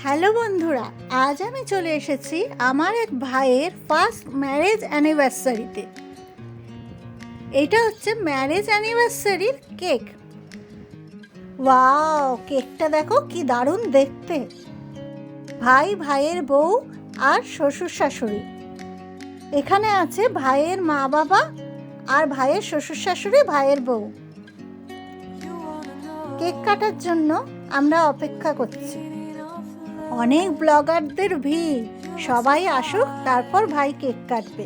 Hello বন্ধুরা, আজ আমি চলে এসেছি আমার এক ভাইয়ের ফার্স্ট ম্যারেজ অ্যানিভার্সারিতে। এটা হচ্ছে ম্যারেজ অ্যানিভার্সারির কেক। ওয়াও, কেকটা দেখো কি দারুণ দেখতে। ভাই, ভাইয়ের বউ আর শ্বশুর শাশুড়ি। এখানে আছে ভাইয়ের মা বাবা আর ভাইয়ের শ্বশুর শাশুড়ি, ভাইয়ের বউ। কেক কাটার জন্য আমরা অপেক্ষা করছি। অনেক ব্লগারদের ভিড়, সবাই আসুক তারপর ভাই কেক কাটবে।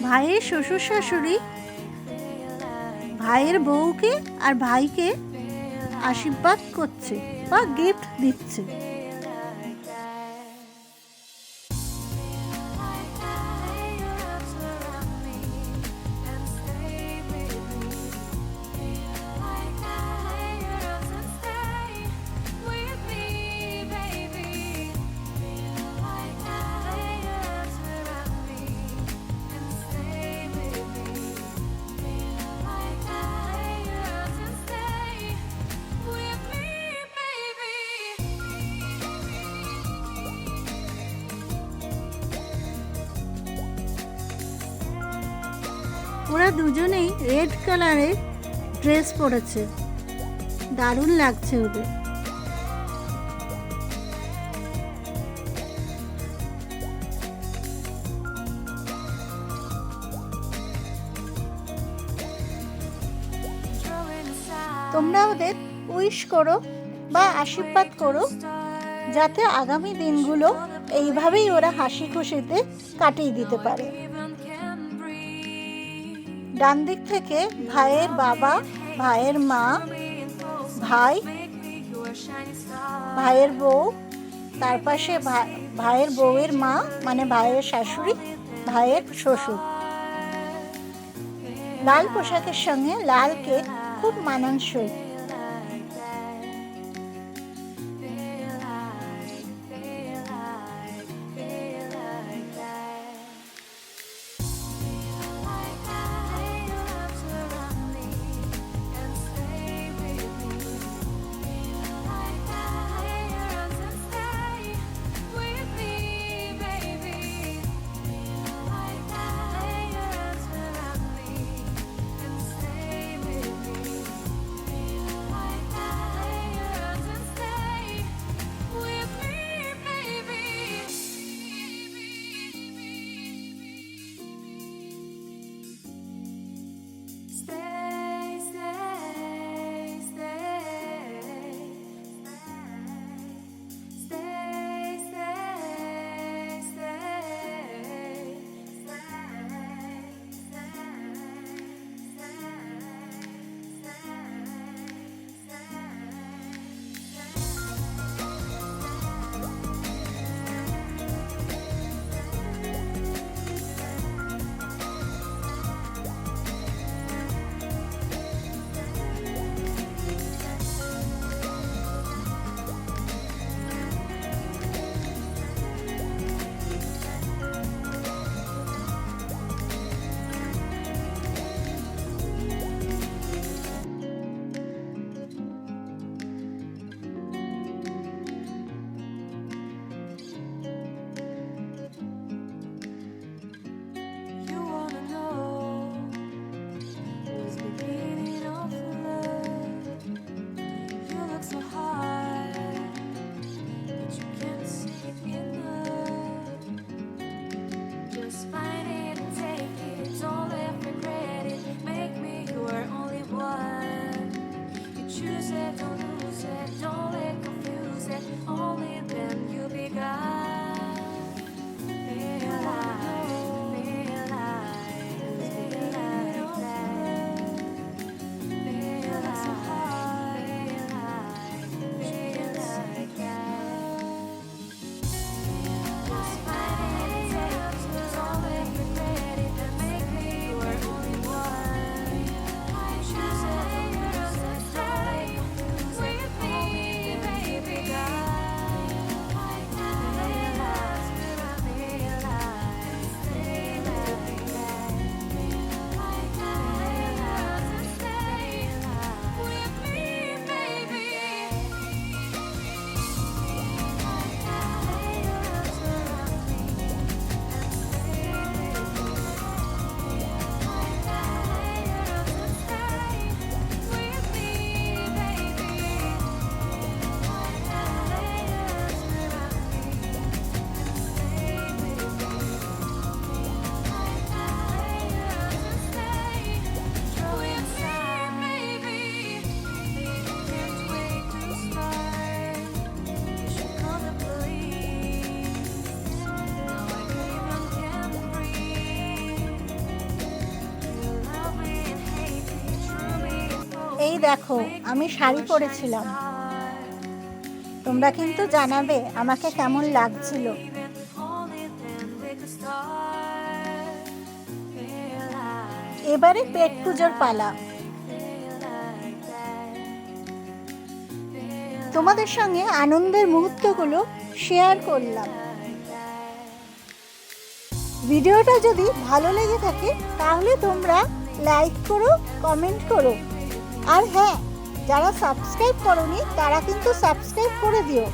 ভাইয়ের শ্বশুর শাশুড়ি ভাইয়ের বউকে আর ভাইকে আশীর্বাদ করছে বা গিফট দিচ্ছে। ওরা দুজনেই রেড কালারের ড্রেস পরেছে, দারুণ লাগছে ওদের। তোমরা ওদের উইশ করো বা আশীর্বাদ করো, যাতে আগামী দিনগুলো এইভাবেই ওরা হাসি খুশিতে কাটিয়ে দিতে পারে। ডান দিক থেকে ভাইয়ের বাবা, ভাইয়ের মা, ভাই, ভাইয়ের বউ, তার পাশে ভাইয়ের বউয়ের মা মানে ভাইয়ের শাশুড়ি, ভাইয়ের শ্বশুর। লাল পোশাকের সঙ্গে লাল কেক খুব মানানসই। দেখো আমি শাড়ি পরেছিলাম, তোমরা কিন্তু জানাবে আমাকে কেমন লাগছিল। এবারে পেট পুজোর পালা। তোমাদের সঙ্গে আনন্দের মুহূর্তগুলো শেয়ার করলাম। ভিডিওটা যদি ভালো লেগে থাকে তাহলে তোমরা লাইক করো, কমেন্ট করো, আর হ্যাঁ, যারা সাবস্ক্রাইব করোনি তারা কিন্তু সাবস্ক্রাইব করে দিও।